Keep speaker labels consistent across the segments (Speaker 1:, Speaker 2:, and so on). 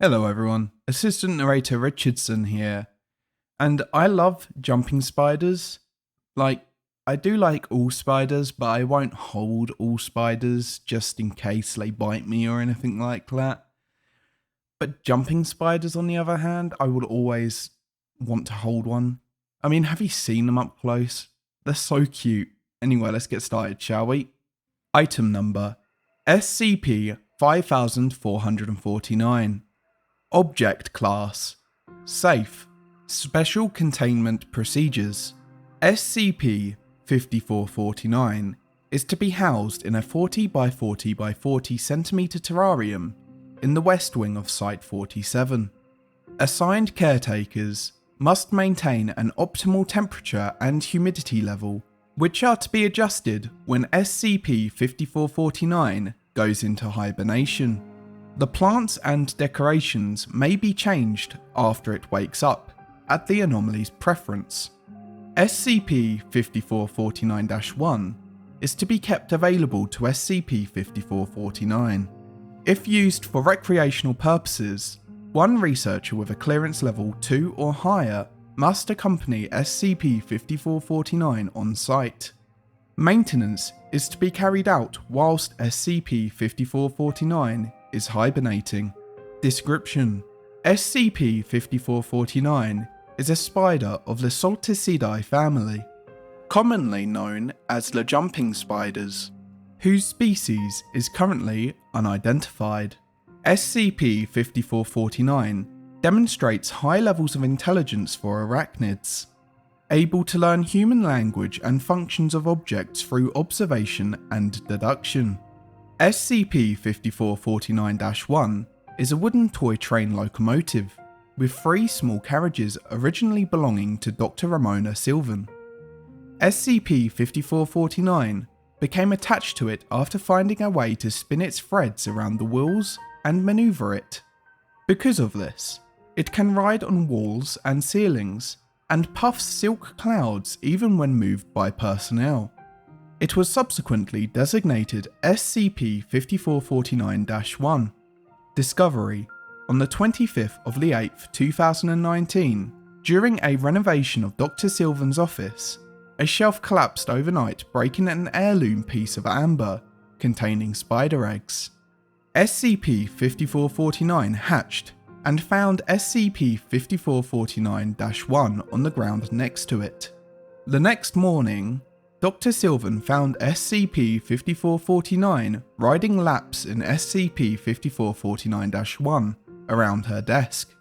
Speaker 1: Hello everyone, Assistant Narrator Richardson here, and I love jumping spiders. I do like all spiders, but I won't hold all spiders just in case they bite me or anything like that. But jumping spiders, on the other hand, I would always want to hold one. I mean, have you seen them up close? They're so cute. Anyway, let's get started, shall we? Item number SCP-5449. Object Class Safe. Special Containment Procedures. SCP-5449 is to be housed in a 40 by 40 by 40 cm terrarium in the west wing of Site-47. Assigned caretakers must maintain an optimal temperature and humidity level, which are to be adjusted when SCP-5449 goes into hibernation. The plants and decorations may be changed after it wakes up, at the anomaly's preference. SCP-5449-1 is to be kept available to SCP-5449. If used for recreational purposes, one researcher with a clearance level 2 or higher must accompany SCP-5449 on site. Maintenance is to be carried out whilst SCP-5449 is hibernating. Description: SCP-5449 is a spider of the Salticidae family, commonly known as the jumping spiders, whose species is currently unidentified. SCP-5449 demonstrates high levels of intelligence for arachnids, able to learn human language and functions of objects through observation and deduction. SCP-5449-1 is a wooden toy train locomotive with 3 small carriages originally belonging to Dr. Ramona Sylvan. SCP-5449 became attached to it after finding a way to spin its threads around the wheels and maneuver it. Because of this, it can ride on walls and ceilings and puffs silk clouds even when moved by personnel. It was subsequently designated SCP-5449-1. Discovery: on the 25th of the 8th, 2019, during a renovation of Dr. Sylvan's office, a shelf collapsed overnight, breaking an heirloom piece of amber containing spider eggs. SCP-5449 hatched and found SCP-5449-1 on the ground next to it. The next morning, Dr. Sylvan found SCP-5449 riding laps in SCP-5449-1 around her desk.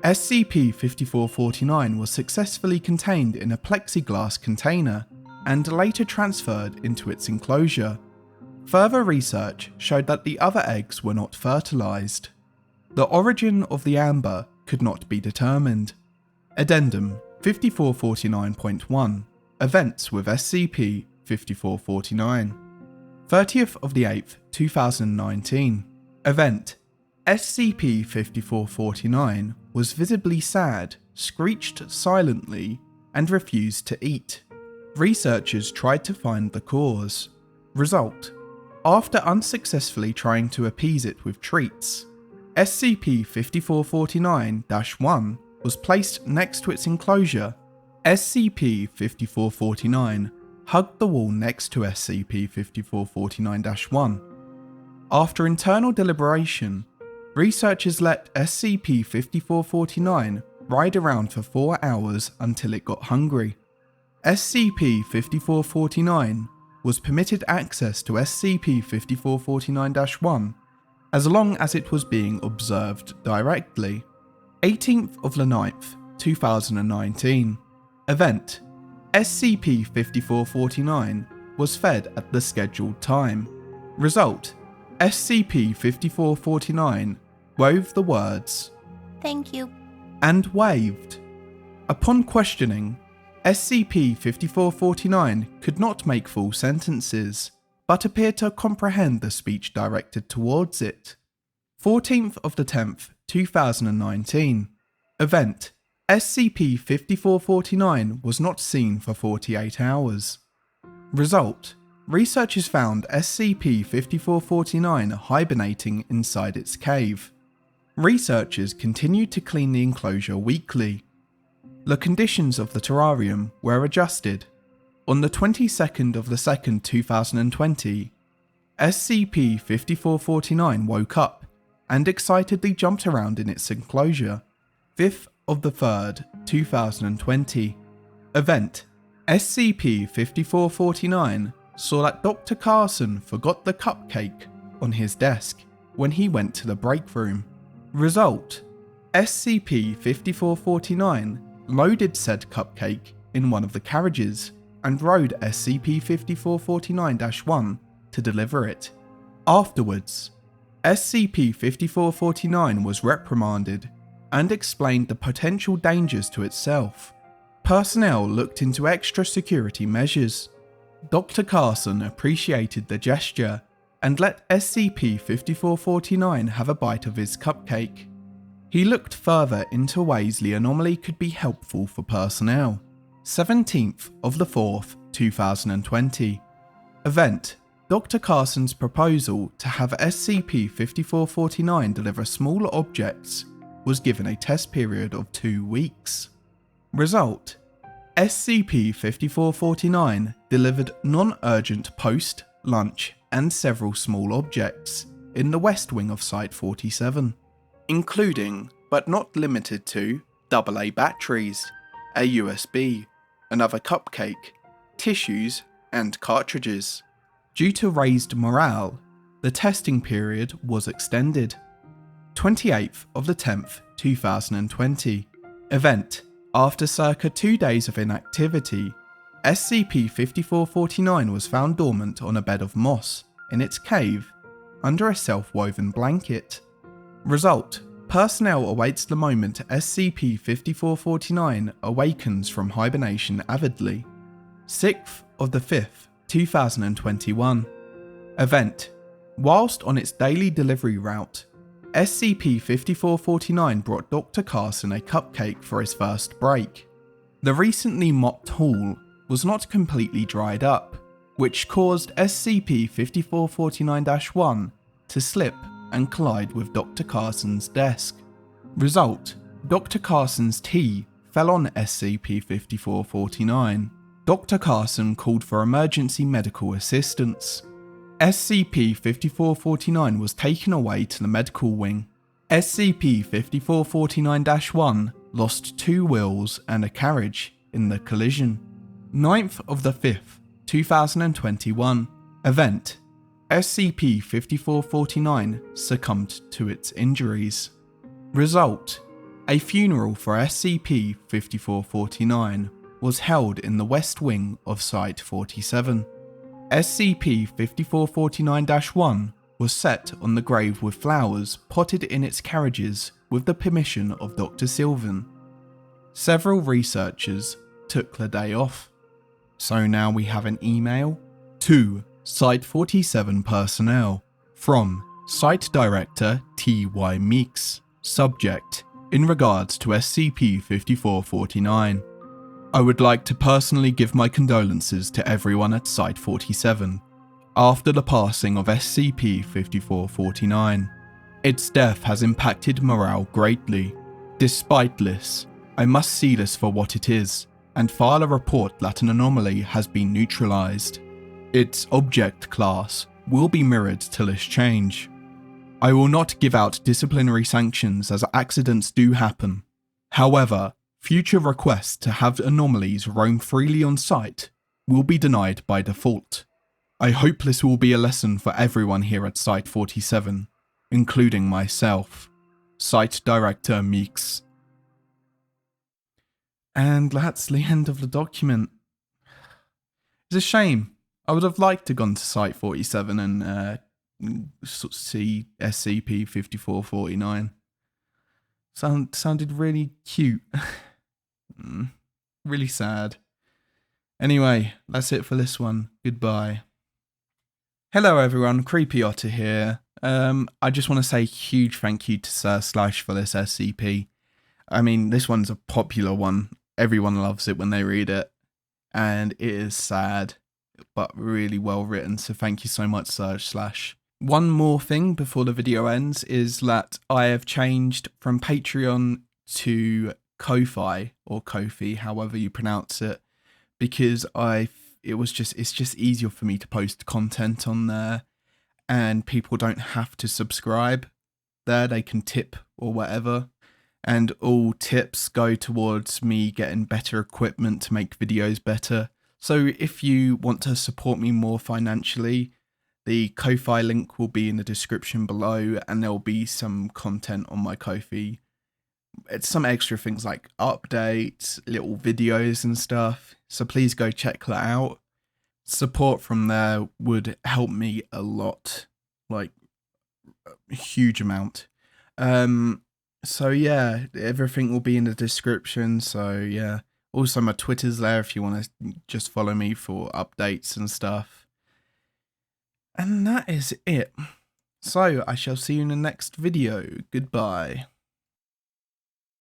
Speaker 1: SCP-5449 was successfully contained in a plexiglass container and later transferred into its enclosure. Further research showed that the other eggs were not fertilized. The origin of the amber could not be determined. Addendum 5449.1 Events with SCP-5449. 30th of the 8th, 2019. Event: SCP-5449 was visibly sad, screeched silently, and refused to eat. Researchers tried to find the cause. Result: after unsuccessfully trying to appease it with treats, SCP-5449-1 was placed next to its enclosure. SCP-5449 hugged the wall next to SCP-5449-1. After internal deliberation, researchers let SCP-5449 ride around for 4 hours until it got hungry. SCP-5449 was permitted access to SCP-5449-1 as long as it was being observed directly. 18th of the 9th, 2019. Event: SCP-5449 was fed at the scheduled time. Result: SCP-5449 wove the words
Speaker 2: "Thank you"
Speaker 1: and waved. Upon questioning, SCP-5449 could not make full sentences, but appeared to comprehend the speech directed towards it. 14th of the 10th, 2019. Event: SCP-5449 was not seen for 48 hours. Result: researchers found SCP-5449 hibernating inside its cave. Researchers continued to clean the enclosure weekly. The conditions of the terrarium were adjusted. On the 22nd of the 2nd, 2020, SCP-5449 woke up and excitedly jumped around in its enclosure. 5th of the 3rd, 2020. Event: SCP-5449 saw that Dr. Carson forgot the cupcake on his desk when he went to the break room. Result: SCP-5449 loaded said cupcake in one of the carriages and rode SCP-5449-1 to deliver it. Afterwards, SCP-5449 was reprimanded and explained the potential dangers to itself. Personnel looked into extra security measures. Dr. Carson appreciated the gesture and let SCP-5449 have a bite of his cupcake. He looked further into ways the anomaly could be helpful for personnel. 17th of the 4th, 2020. Event: Dr. Carson's proposal to have SCP-5449 deliver smaller objects was given a test period of 2 weeks. Result: SCP-5449 delivered non-urgent post, lunch, and several small objects in the west wing of Site-47, including, but not limited to, AA batteries, a USB, another cupcake, tissues, and cartridges. Due to raised morale, the testing period was extended. 28th of the 10th, 2020. Event: after circa 2 days of inactivity, SCP-5449 was found dormant on a bed of moss in its cave under a self-woven blanket. Result: personnel awaits the moment SCP-5449 awakens from hibernation avidly. 6th of the 5th, 2021. Event: whilst on its daily delivery route, SCP-5449 brought Dr. Carson a cupcake for his first break. The recently mopped hall was not completely dried up, which caused SCP-5449-1 to slip and collide with Dr. Carson's desk. Result: Dr. Carson's tea fell on SCP-5449. Dr. Carson called for emergency medical assistance. SCP-5449 was taken away to the medical wing. SCP-5449-1 lost 2 wheels and a carriage in the collision. 9th of the 5th, 2021. Event: SCP-5449 succumbed to its injuries. Result: a funeral for SCP-5449 was held in the west wing of Site-47. SCP-5449-1 was set on the grave with flowers potted in its carriages with the permission of Dr. Sylvan. Several researchers took the day off. So now we have an email to Site-47 personnel from Site Director T.Y. Meeks. Subject: in regards to SCP-5449. I would like to personally give my condolences to everyone at Site-47 after the passing of SCP-5449. Its death has impacted morale greatly. Despite this, I must see this for what it is and file a report that an anomaly has been neutralized. Its object class will be mirrored to this change. I will not give out disciplinary sanctions as accidents do happen. However, future requests to have anomalies roam freely on site will be denied by default. I hope this will be a lesson for everyone here at Site-47, including myself. Site Director Meeks. And that's the end of the document. It's a shame. I would have liked to have gone to Site-47 and see SCP-5449. Sounded really cute. Really sad. Anyway, that's it for this one. Goodbye. Hello everyone, Creepy Otter here. I just want to say huge thank you to Sirslash for this SCP. I mean, this one's a popular one. Everyone loves it when they read it. And it is sad, but really well written. So thank you so much, Sirslash. One more thing before the video ends is that I have changed from Patreon to Ko-Fi or Ko-Fi, however you pronounce it, because it's just easier for me to post content on there, and people don't have to subscribe there. They can tip or whatever, and all tips go towards me getting better equipment to make videos better. So if you want to support me more financially, the Ko-Fi link will be in the description below, and there'll be some content on my Ko-Fi. It's some extra things like updates, little videos and stuff. So please go check that out. Support from there would help me a lot, like a huge amount. So yeah, everything will be in the description. So yeah, also my Twitter's there if you want to just follow me for updates and stuff. And that is it. So I shall see you in the next video. Goodbye.